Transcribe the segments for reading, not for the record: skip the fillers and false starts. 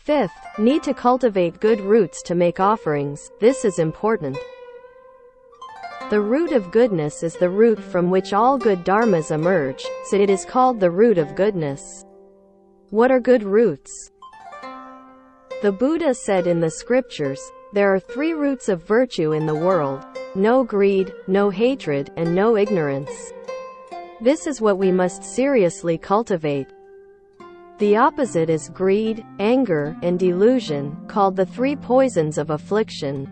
Fifth, need to cultivate good roots to make offerings. This is important. The root of goodness is the root from which all good dharmas emerge, so it is called the root of goodness. What are good roots? The Buddha said in the scriptures, there are 3 roots of virtue in the world: no greed, no hatred, and no ignorance. This is what we must seriously cultivate. The opposite is greed, anger, and delusion, called the 3 poisons of affliction.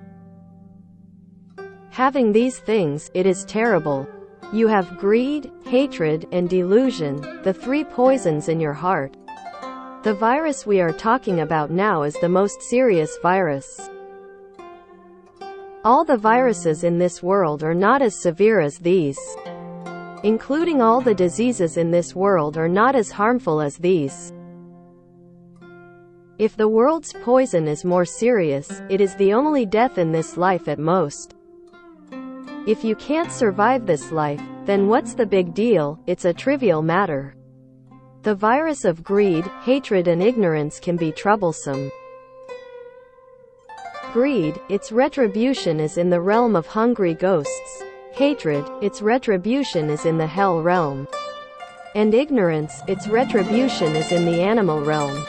Having these things, it is terrible. You have greed, hatred, and delusion, the 3 poisons in your heart. The virus we are talking about now is the most serious virus. All the viruses in this world are not as severe as these. Including all the diseases in this world are not as harmful as these. If the world's poison is more serious, it is the only death in this life at most. If you can't survive this life, then what's the big deal? It's a trivial matter. The virus of greed, hatred, and ignorance can be troublesome. Greed, its retribution is in the realm of hungry ghosts. Hatred, its retribution is in the hell realm. And ignorance, its retribution is in the animal realm.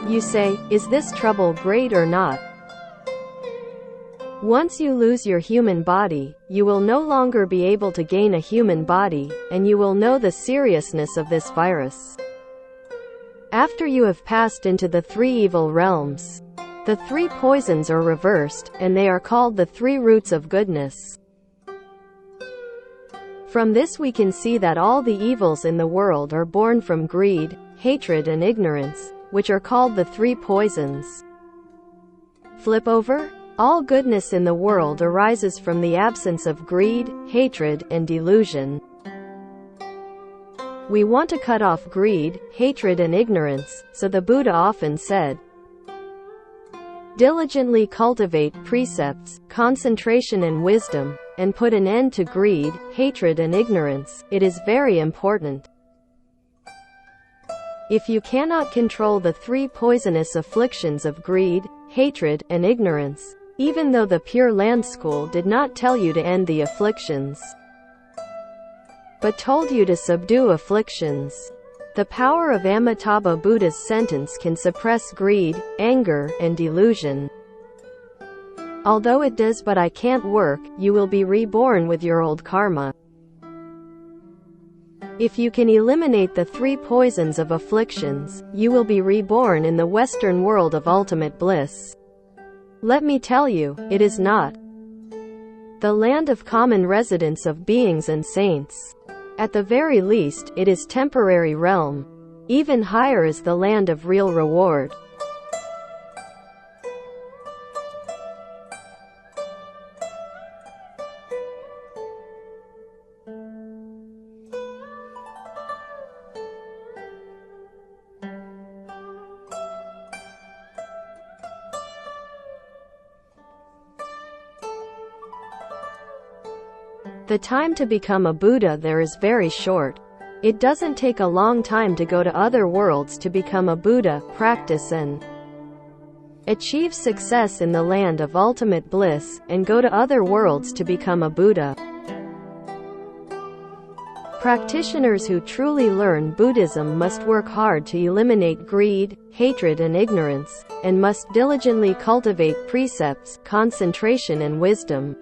You say, is this trouble great or not? Once you lose your human body, you will no longer be able to gain a human body, and you will know the seriousness of this virus. After you have passed into the 3 evil realms, the 3 poisons are reversed, and they are called the 3 roots of goodness. From this we can see that all the evils in the world are born from greed, hatred, and ignorance, which are called the 3 poisons. Flip over. All goodness in the world arises from the absence of greed, hatred, and delusion. We want to cut off greed, hatred, and ignorance, so the Buddha often said, diligently cultivate precepts, concentration, and wisdom, and put an end to greed, hatred, and ignorance. It is very important. If you cannot control the 3 poisonous afflictions of greed, hatred, and ignorance, even though the Pure Land School did not tell you to end the afflictions, but told you to subdue afflictions, the power of Amitabha Buddha's sentence can suppress greed, anger, and delusion. Although it does, but I can't work, you will be reborn with your old karma. If you can eliminate the 3 poisons of afflictions, you will be reborn in the Western world of ultimate bliss. Let me tell you, it is not the land of common residence of beings and saints. At the very least, it is temporary realm. Even higher is the land of real reward. The time to become a Buddha there is very short. It doesn't take a long time to go to other worlds to become a Buddha, practice and achieve success in the land of ultimate bliss, and go to other worlds to become a Buddha. Practitioners who truly learn Buddhism must work hard to eliminate greed, hatred, and ignorance, and must diligently cultivate precepts, concentration, and wisdom.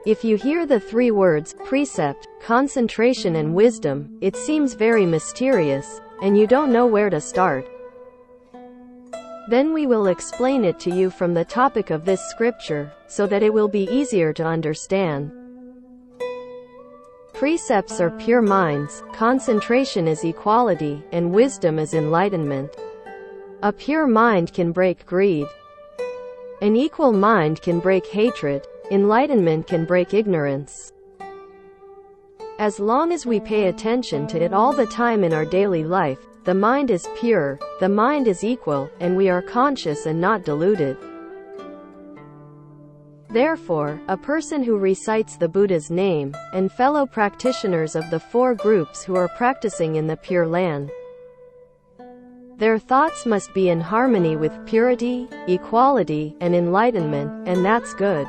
If you hear the 3 words, precept, concentration, and wisdom, it seems very mysterious, and you don't know where to start. Then we will explain it to you from the topic of this scripture, so that it will be easier to understand. Precepts are pure minds, concentration is equality, and wisdom is enlightenment. A pure mind can break greed. An equal mind can break hatred. Enlightenment can break ignorance. As long as we pay attention to it all the time in our daily life, the mind is pure, the mind is equal, and we are conscious and not deluded. Therefore, a person who recites the Buddha's name, and fellow practitioners of the 4 groups who are practicing in the Pure Land, Their thoughts must be in harmony with purity, equality, and enlightenment, and that's good.